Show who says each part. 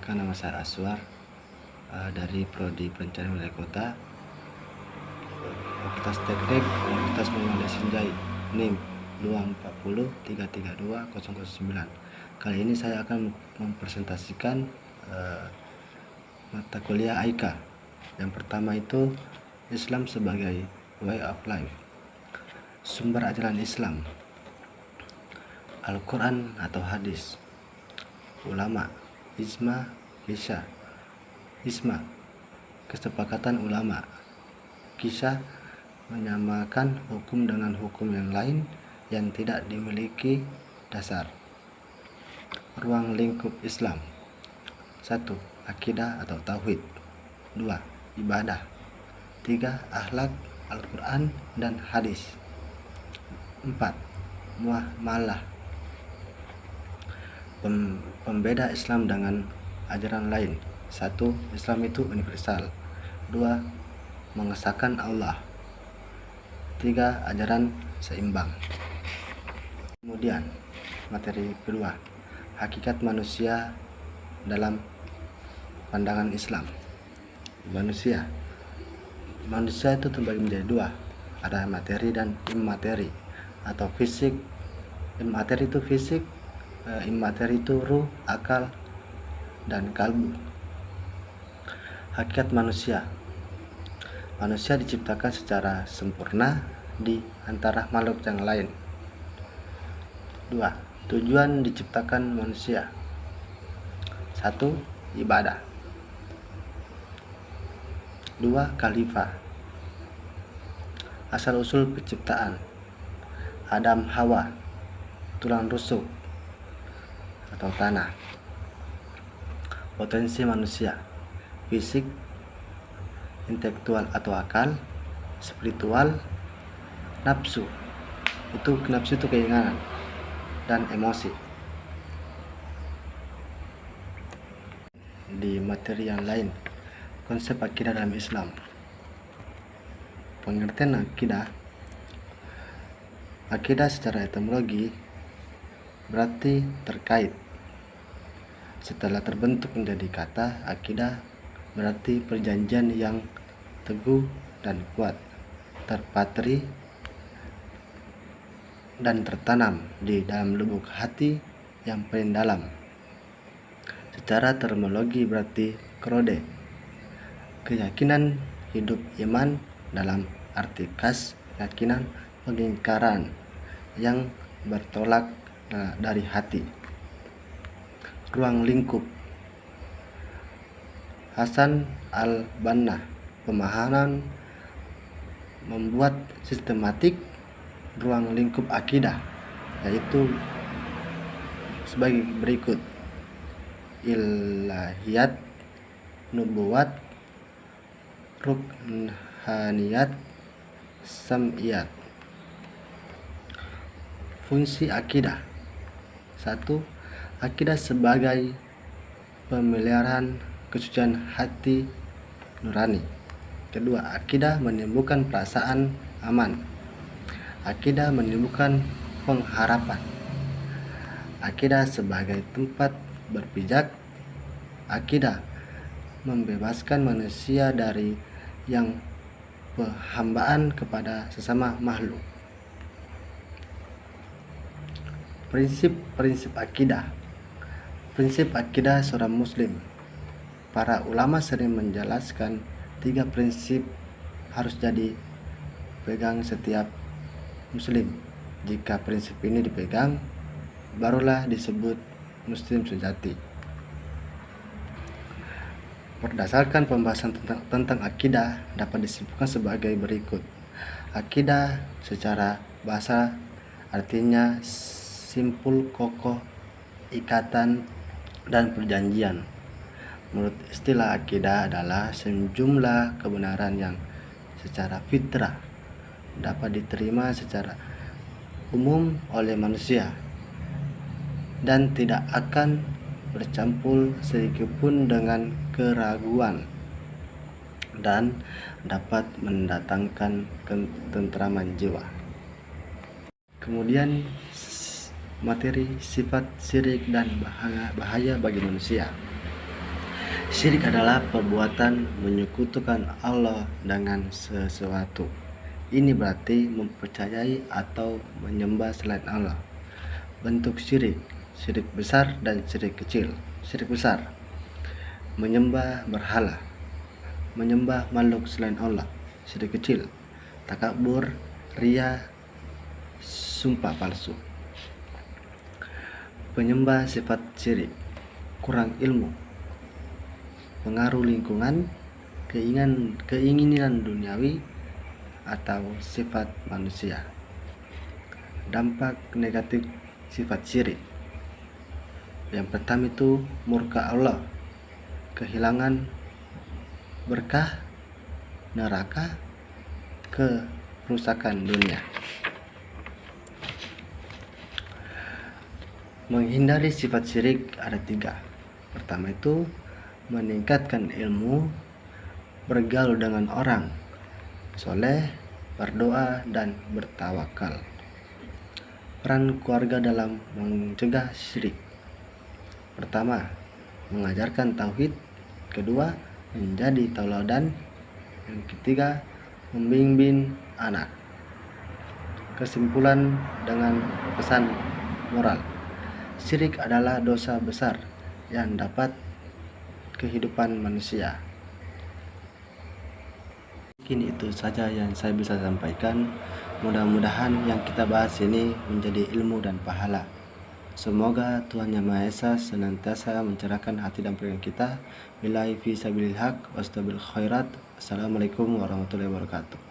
Speaker 1: Perkenalkan, nama saya Aswar dari Prodi Perencanaan Wilayah Kota, Fakultas Teknik, Universitas Muhammadiyah Sinjai, NIM 240332009. Kali ini saya akan mempresentasikan mata kuliah AIKA. Yang pertama itu Islam sebagai way of life. Sumber ajaran Islam, Al-Quran atau hadis, ulama, ijma, kisah. Ijma, kesepakatan ulama. Kisah, menyamakan hukum dengan hukum yang lain yang tidak dimiliki dasar. Ruang lingkup Islam: 1. Akidah atau tauhid. 2. Ibadah. 3. Akhlak, Al-Quran dan hadis. 4. Muamalah, pembeda Islam dengan ajaran lain. 1. Islam itu universal. 2. Mengesahkan Allah. 3. Ajaran seimbang. Kemudian materi kedua, hakikat manusia dalam pandangan Islam. Manusia itu terbagi menjadi dua, ada materi dan imateri atau fisik. Materi itu fisik, imateri itu ruh, akal, dan kalbu. Hakikat manusia diciptakan secara sempurna di antara makhluk yang lain. 2. Tujuan diciptakan manusia: 1. Ibadah. 2. Khalifah. Asal usul penciptaan: Adam Hawa, tulang rusuk atau tanah. Potensi manusia: fisik, intelektual atau akal, spiritual, nafsu itu keinginan, dan emosi. Di materi yang lain, konsep akidah dalam Islam. Pengertian akidah secara etimologi berarti terkait. Setelah terbentuk menjadi kata, akidah berarti perjanjian yang teguh dan kuat, terpatri dan tertanam di dalam lubuk hati yang paling dalam. Secara terminologi berarti krode, keyakinan hidup iman dalam arti khas keyakinan pengingkaran yang bertolak dari hati. Ruang lingkup: Hasan al-Banna, pemahaman membuat sistematik ruang lingkup akidah, yaitu sebagai berikut: ilahiyat, nubuwat, rukhaniyat, sam'iyat. Fungsi akidah: 1. Akidah sebagai pemeliharaan kesucian hati nurani. 2. Akidah menimbulkan perasaan aman. Akidah menimbulkan pengharapan. Akidah sebagai tempat berpijak. Akidah membebaskan manusia dari yang penghambaan kepada sesama makhluk. Prinsip akidah. Prinsip akidah seorang muslim. Para ulama sering menjelaskan 3 prinsip harus jadi pegang setiap muslim. Jika prinsip ini dipegang, barulah disebut muslim sejati. Berdasarkan pembahasan tentang akidah dapat disimpulkan sebagai berikut. Akidah secara bahasa artinya simpul, kokoh, ikatan, dan perjanjian. Menurut istilah akidah adalah sejumlah kebenaran yang secara fitrah dapat diterima secara umum oleh manusia dan tidak akan bercampur sedikitpun dengan keraguan dan dapat mendatangkan ketentraman jiwa. Kemudian materi sifat syirik dan bahaya bagi manusia. Syirik adalah perbuatan menyekutukan Allah dengan sesuatu. Ini berarti mempercayai atau menyembah selain Allah. Bentuk syirik, syirik besar dan syirik kecil. Syirik besar, menyembah berhala, menyembah makhluk selain Allah. Syirik kecil, takabur, ria, sumpah palsu. Penyembah sifat syirik, kurang ilmu, pengaruh lingkungan, keinginan duniawi, atau sifat manusia. Dampak negatif sifat syirik. Yang pertama itu murka Allah, kehilangan berkah, neraka, kerusakan dunia. Menghindari sifat syirik ada 3. Pertama itu meningkatkan ilmu, bergaul dengan orang soleh, berdoa, dan bertawakal. Peran keluarga dalam mencegah syirik. Pertama, mengajarkan tauhid. Kedua, menjadi tauladan. Yang ketiga, membimbing anak. Kesimpulan dengan pesan moral. Syirik adalah dosa besar yang dapat kehidupan manusia. Mungkin itu saja yang saya bisa sampaikan. Mudah-mudahan yang kita bahas ini menjadi ilmu dan pahala. Semoga Tuhan Yang Maha Esa senantiasa mencerahkan hati dan pikiran kita. Billahi fi sabilil haq wastabil khairat. Assalamualaikum warahmatullahi wabarakatuh.